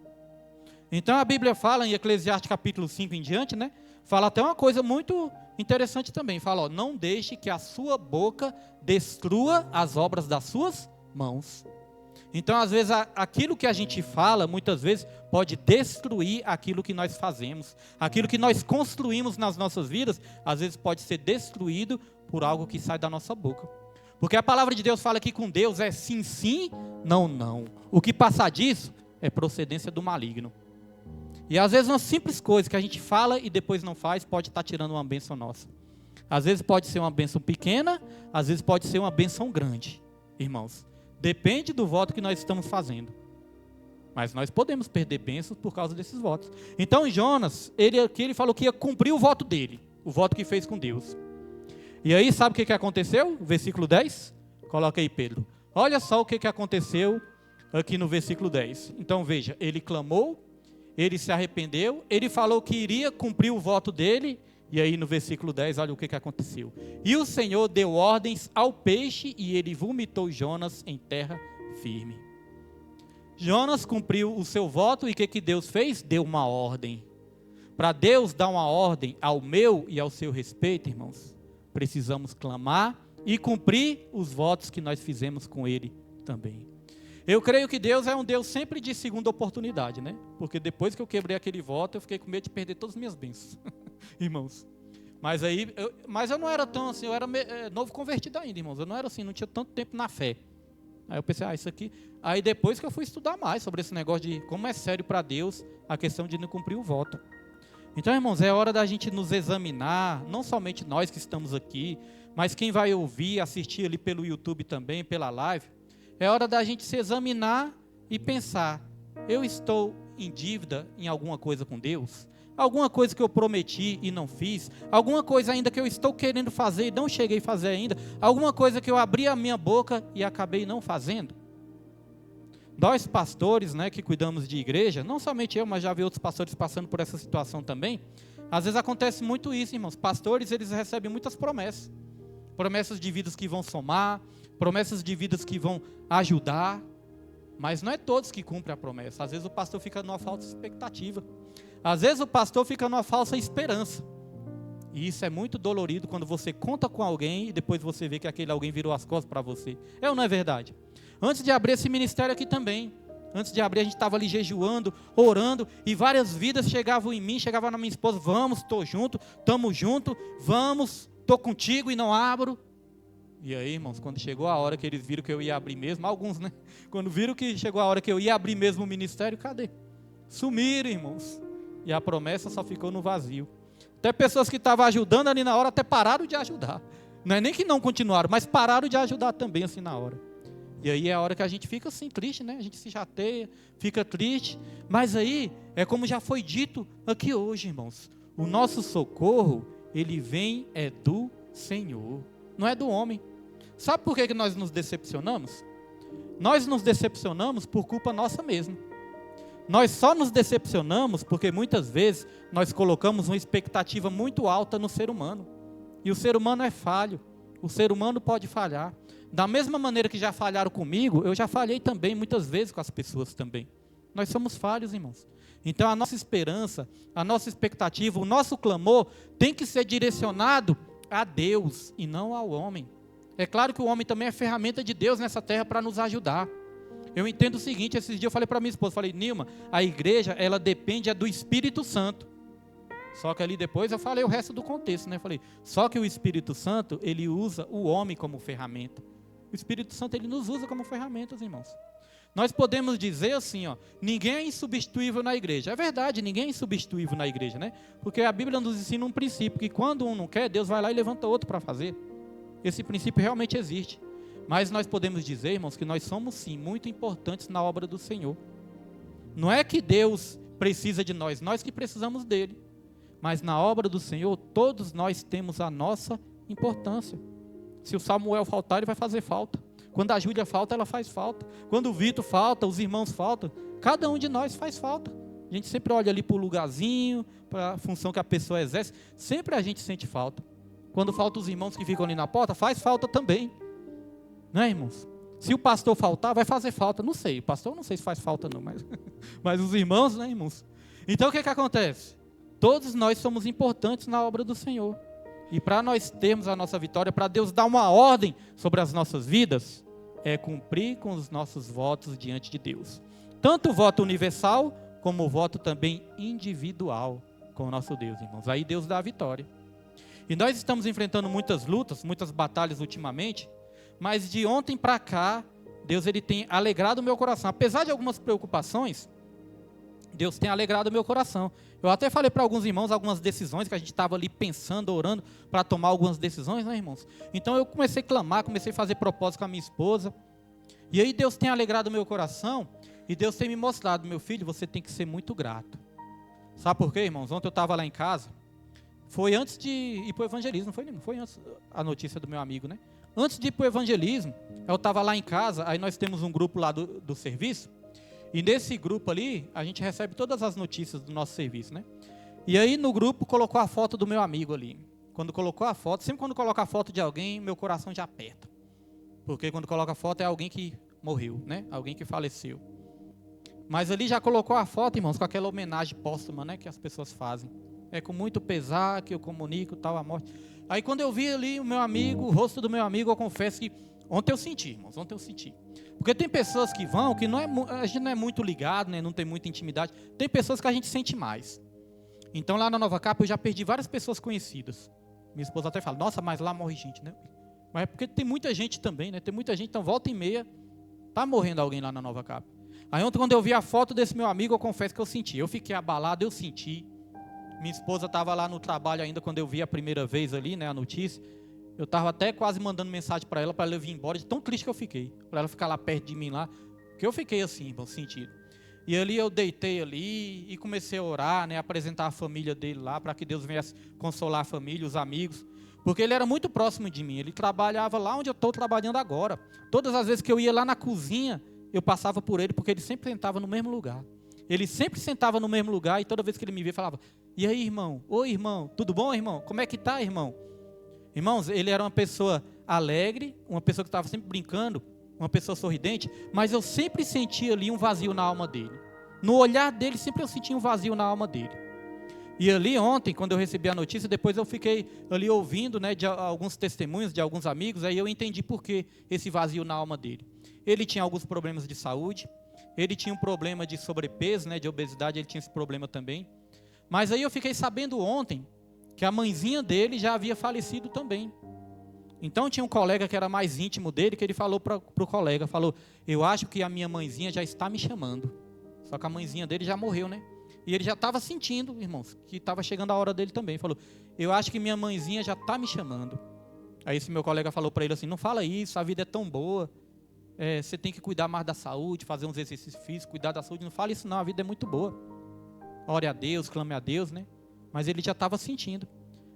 Então a Bíblia fala em Eclesiastes capítulo 5 em diante, né? Fala até uma coisa muito interessante também. Fala, não deixe que a sua boca destrua as obras das suas mãos. Então às vezes aquilo que a gente fala, muitas vezes pode destruir aquilo que nós fazemos. Aquilo que nós construímos nas nossas vidas, às vezes pode ser destruído por algo que sai da nossa boca. Porque a palavra de Deus fala que com Deus é sim, sim, não, não. O que passar disso é procedência do maligno. E às vezes uma simples coisa que a gente fala e depois não faz, pode estar tirando uma bênção nossa. Às vezes pode ser uma bênção pequena, às vezes pode ser uma bênção grande, irmãos. Depende do voto que nós estamos fazendo. Mas nós podemos perder bênçãos por causa desses votos. Então Jonas, ele falou que ia cumprir o voto dele, o voto que fez com Deus. E aí sabe o que aconteceu? Versículo 10? Coloca aí, Pedro. Olha só o que aconteceu aqui no versículo 10. Então veja, ele clamou, ele se arrependeu, ele falou que iria cumprir o voto dele, e aí no versículo 10, olha o que aconteceu. E o Senhor deu ordens ao peixe, e ele vomitou Jonas em terra firme. Jonas cumpriu o seu voto, e o que Deus fez? Deu uma ordem. Para Deus dar uma ordem ao meu e ao seu respeito, irmãos, precisamos clamar e cumprir os votos que nós fizemos com Ele também. Eu creio que Deus é um Deus sempre de segunda oportunidade, né? Porque depois que eu quebrei aquele voto, eu fiquei com medo de perder todas as minhas bênçãos, irmãos. Mas eu não era tão assim, eu era novo convertido ainda, irmãos. Eu não era assim, não tinha tanto tempo na fé. Aí eu pensei, isso aqui... Aí depois que eu fui estudar mais sobre esse negócio de como é sério para Deus a questão de não cumprir o voto. Então, irmãos, é hora da gente nos examinar, não somente nós que estamos aqui, mas quem vai ouvir, assistir ali pelo YouTube também, pela live. É hora da gente se examinar e pensar, eu estou em dívida em alguma coisa com Deus? Alguma coisa que eu prometi e não fiz? Alguma coisa ainda que eu estou querendo fazer e não cheguei a fazer ainda? Alguma coisa que eu abri a minha boca e acabei não fazendo? Nós pastores, né, que cuidamos de igreja, não somente eu, mas já vi outros pastores passando por essa situação também. Às vezes acontece muito isso, irmãos. Pastores, eles recebem muitas promessas. Promessas de vidas que vão somar, promessas de vidas que vão ajudar. Mas não é todos que cumprem a promessa. Às vezes o pastor fica numa falsa expectativa. Às vezes o pastor fica numa falsa esperança. E isso é muito dolorido quando você conta com alguém e depois você vê que aquele alguém virou as costas para você. É ou não é verdade? Antes de abrir esse ministério aqui também, antes de abrir a gente estava ali jejuando, orando, e várias vidas chegavam em mim, chegavam na minha esposa, vamos, estou junto, estamos junto, vamos, estou contigo e não abro. E aí, irmãos, quando chegou a hora que eles viram que eu ia abrir mesmo, alguns, né? Quando viram que chegou a hora que eu ia abrir mesmo o ministério, cadê? Sumiram, irmãos. E a promessa só ficou no vazio. Até pessoas que estavam ajudando ali na hora, até pararam de ajudar. Não é nem que não continuaram, mas pararam de ajudar também assim na hora. E aí é a hora que a gente fica assim, triste, né? A gente se chateia, fica triste. Mas aí, é como já foi dito aqui hoje, irmãos. O nosso socorro, ele vem do Senhor. Não é do homem. Sabe por que nós nos decepcionamos? Nós nos decepcionamos por culpa nossa mesmo. Nós só nos decepcionamos porque muitas vezes nós colocamos uma expectativa muito alta no ser humano. E o ser humano é falho. O ser humano pode falhar. Da mesma maneira que já falharam comigo, eu já falhei também muitas vezes com as pessoas também. Nós somos falhos, irmãos. Então a nossa esperança, a nossa expectativa, o nosso clamor tem que ser direcionado a Deus e não ao homem. É claro que o homem também é ferramenta de Deus nessa terra para nos ajudar. Eu entendo o seguinte, esses dias eu falei para minha esposa, falei, Nilma, a igreja, ela depende do Espírito Santo. Só que ali depois eu falei o resto do contexto, né? Falei, só que o Espírito Santo, ele usa o homem como ferramenta. O Espírito Santo, ele nos usa como ferramentas, irmãos. Nós podemos dizer assim, ó, ninguém é insubstituível na igreja. É verdade, ninguém é insubstituível na igreja, né? Porque a Bíblia nos ensina um princípio, que quando um não quer, Deus vai lá e levanta outro para fazer. Esse princípio realmente existe. Mas nós podemos dizer, irmãos, que nós somos sim muito importantes na obra do Senhor. Não é que Deus precisa de nós, nós que precisamos dele. Mas na obra do Senhor, todos nós temos a nossa importância. Se o Samuel faltar, ele vai fazer falta. Quando a Júlia falta, ela faz falta. Quando o Vitor falta, os irmãos faltam. Cada um de nós faz falta. A gente sempre olha ali para o lugarzinho, para a função que a pessoa exerce. Sempre a gente sente falta. Quando faltam os irmãos que ficam ali na porta, faz falta também. Não é, irmãos? Se o pastor faltar, vai fazer falta. Não sei, o pastor não sei se faz falta não, mas os irmãos, né, irmãos? Então o que acontece? Todos nós somos importantes na obra do Senhor. E para nós termos a nossa vitória, para Deus dar uma ordem sobre as nossas vidas, é cumprir com os nossos votos diante de Deus. Tanto o voto universal, como o voto também individual com o nosso Deus, irmãos. Aí Deus dá a vitória. E nós estamos enfrentando muitas lutas, muitas batalhas ultimamente, mas de ontem para cá, Deus ele tem alegrado o meu coração. Apesar de algumas preocupações, Deus tem alegrado o meu coração. Eu até falei para alguns irmãos algumas decisões que a gente estava ali pensando, orando para tomar algumas decisões, né, irmãos? Então eu comecei a clamar, comecei a fazer propósito com a minha esposa. E aí Deus tem alegrado o meu coração e Deus tem me mostrado, meu filho, você tem que ser muito grato. Sabe por quê, irmãos? Ontem eu estava lá em casa, foi antes de ir para o evangelismo, não foi antes a notícia do meu amigo, né? Antes de ir para o evangelismo, eu estava lá em casa, aí nós temos um grupo lá do serviço, e nesse grupo ali, a gente recebe todas as notícias do nosso serviço, né? E aí no grupo colocou a foto do meu amigo ali. Quando colocou a foto, sempre quando coloca a foto de alguém, meu coração já aperta. Porque quando coloca a foto é alguém que morreu, né? Alguém que faleceu. Mas ali já colocou a foto, irmãos, com aquela homenagem póstuma, né? Que as pessoas fazem. É com muito pesar que eu comunico tal a morte. Aí quando eu vi ali o meu amigo, o rosto do meu amigo, eu confesso que ontem eu senti, irmãos, ontem eu senti. Porque tem pessoas que vão, que a gente não é muito ligado, né, não tem muita intimidade. Tem pessoas que a gente sente mais. Então lá na Nova Capa eu já perdi várias pessoas conhecidas. Minha esposa até fala, nossa, mas lá morre gente, né? Mas é porque tem muita gente também, né? Tem muita gente, então volta e meia, tá morrendo alguém lá na Nova Capa. Aí ontem quando eu vi a foto desse meu amigo, eu confesso que eu senti. Eu fiquei abalado, eu senti. Minha esposa estava lá no trabalho ainda quando eu vi a primeira vez ali, né, a notícia. Eu estava até quase mandando mensagem para ela vir embora, de tão triste que eu fiquei. Para ela ficar lá perto de mim lá. Porque eu fiquei assim, irmão, sentido. E ali eu deitei ali e comecei a orar, né, apresentar a família dele lá, para que Deus viesse consolar a família, os amigos. Porque ele era muito próximo de mim. Ele trabalhava lá onde eu estou trabalhando agora. Todas as vezes que eu ia lá na cozinha, eu passava por ele, porque ele sempre sentava no mesmo lugar. Ele sempre sentava no mesmo lugar e toda vez que ele me via, falava, e aí, irmão? Oi, irmão. Tudo bom, irmão? Como é que tá, irmão? Irmãos, ele era uma pessoa alegre, uma pessoa que estava sempre brincando, uma pessoa sorridente, mas eu sempre sentia ali um vazio na alma dele. No olhar dele, sempre eu sentia um vazio na alma dele. E ali ontem, quando eu recebi a notícia, depois eu fiquei ali ouvindo, né, de alguns testemunhos de alguns amigos, aí eu entendi por que esse vazio na alma dele. Ele tinha alguns problemas de saúde, ele tinha um problema de sobrepeso, né, de obesidade, ele tinha esse problema também. Mas aí eu fiquei sabendo ontem que a mãezinha dele já havia falecido também. Então tinha um colega que era mais íntimo dele, que ele falou para o colega, falou, eu acho que a minha mãezinha já está me chamando. Só que a mãezinha dele já morreu, né? E ele já estava sentindo, irmãos, que estava chegando a hora dele também. Falou, eu acho que minha mãezinha já está me chamando. Aí esse meu colega falou para ele assim, não fala isso, a vida é tão boa. Você tem que cuidar mais da saúde, fazer uns exercícios físicos, cuidar da saúde. Não fala isso não, a vida é muito boa. Ore a Deus, clame a Deus, né? Mas ele já estava sentindo.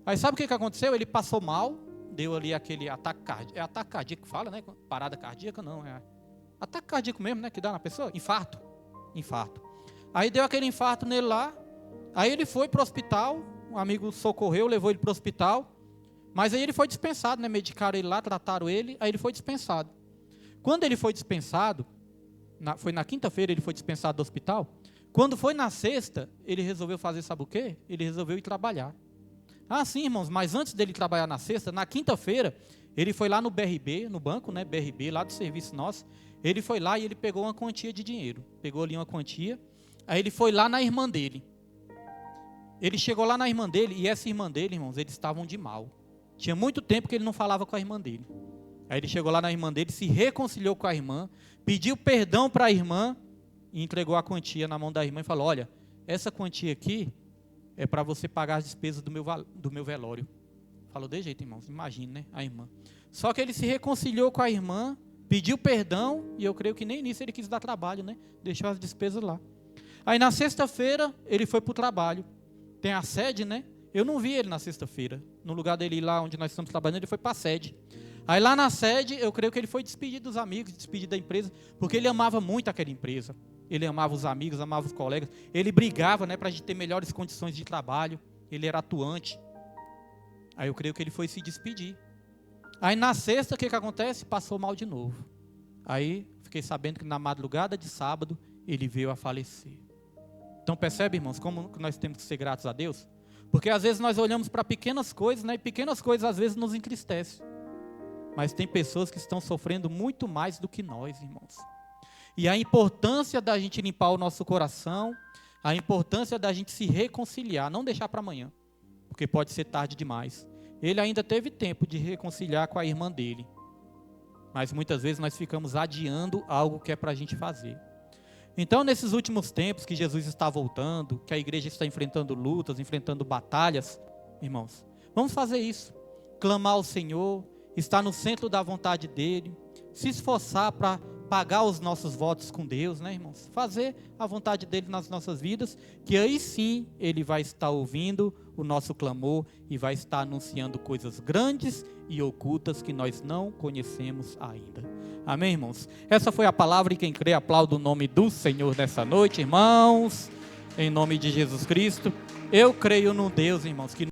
Aí sabe o que aconteceu? Ele passou mal, deu ali aquele ataque cardíaco. É ataque cardíaco que fala, né? Parada cardíaca, não. Ataque cardíaco mesmo, né? Que dá na pessoa. Infarto. Aí deu aquele infarto nele lá. Aí ele foi para o hospital. Um amigo socorreu, levou ele para o hospital. Mas aí ele foi dispensado, né? Medicaram ele lá, trataram ele. Aí ele foi dispensado. Quando ele foi dispensado, foi na quinta-feira ele foi dispensado do hospital. Quando foi na sexta, ele resolveu fazer, sabe o quê? Ele resolveu ir trabalhar. Ah, sim, irmãos, mas antes dele trabalhar na sexta, na quinta-feira, ele foi lá no BRB, no banco, né? BRB, lá do serviço nosso. Ele foi lá e ele pegou uma quantia de dinheiro. Pegou ali uma quantia. Aí ele foi lá na irmã dele. Ele chegou lá na irmã dele, e essa irmã dele, irmãos, eles estavam de mal. Tinha muito tempo que ele não falava com a irmã dele. Aí ele chegou lá na irmã dele, se reconciliou com a irmã, pediu perdão para a irmã, e entregou a quantia na mão da irmã e falou: olha, essa quantia aqui é para você pagar as despesas do meu velório. Falou de jeito, irmãos, imagine, né, a irmã. Só que ele se reconciliou com a irmã, pediu perdão, e eu creio que nem nisso ele quis dar trabalho, né? Deixou as despesas lá. Aí na sexta-feira, ele foi para o trabalho. Tem a sede, né? Eu não vi ele na sexta-feira. No lugar dele lá onde nós estamos trabalhando, ele foi para a sede. Aí lá na sede, eu creio que ele foi despedir dos amigos, despedir da empresa, porque ele amava muito aquela empresa. Ele amava os amigos, amava os colegas. Ele brigava, né, para a gente ter melhores condições de trabalho. Ele era atuante. Aí eu creio que ele foi se despedir. Aí na sexta, o que acontece? Passou mal de novo. Aí fiquei sabendo que na madrugada de sábado, ele veio a falecer. Então percebe, irmãos, como nós temos que ser gratos a Deus? Porque às vezes nós olhamos para pequenas coisas, né, e pequenas coisas às vezes nos entristecem. Mas tem pessoas que estão sofrendo muito mais do que nós, irmãos. E a importância da gente limpar o nosso coração, a importância da gente se reconciliar, não deixar para amanhã, porque pode ser tarde demais. Ele ainda teve tempo de reconciliar com a irmã dele, mas muitas vezes nós ficamos adiando algo que é para a gente fazer. Então, nesses últimos tempos que Jesus está voltando, que a igreja está enfrentando lutas, enfrentando batalhas, irmãos, vamos fazer isso, clamar ao Senhor, estar no centro da vontade dEle, se esforçar para pagar os nossos votos com Deus, né, irmãos? Fazer a vontade dEle nas nossas vidas, que aí sim Ele vai estar ouvindo o nosso clamor e vai estar anunciando coisas grandes e ocultas que nós não conhecemos ainda. Amém, irmãos? Essa foi a palavra e quem crê aplauda o nome do Senhor nessa noite, irmãos, em nome de Jesus Cristo. Eu creio no Deus, irmãos, que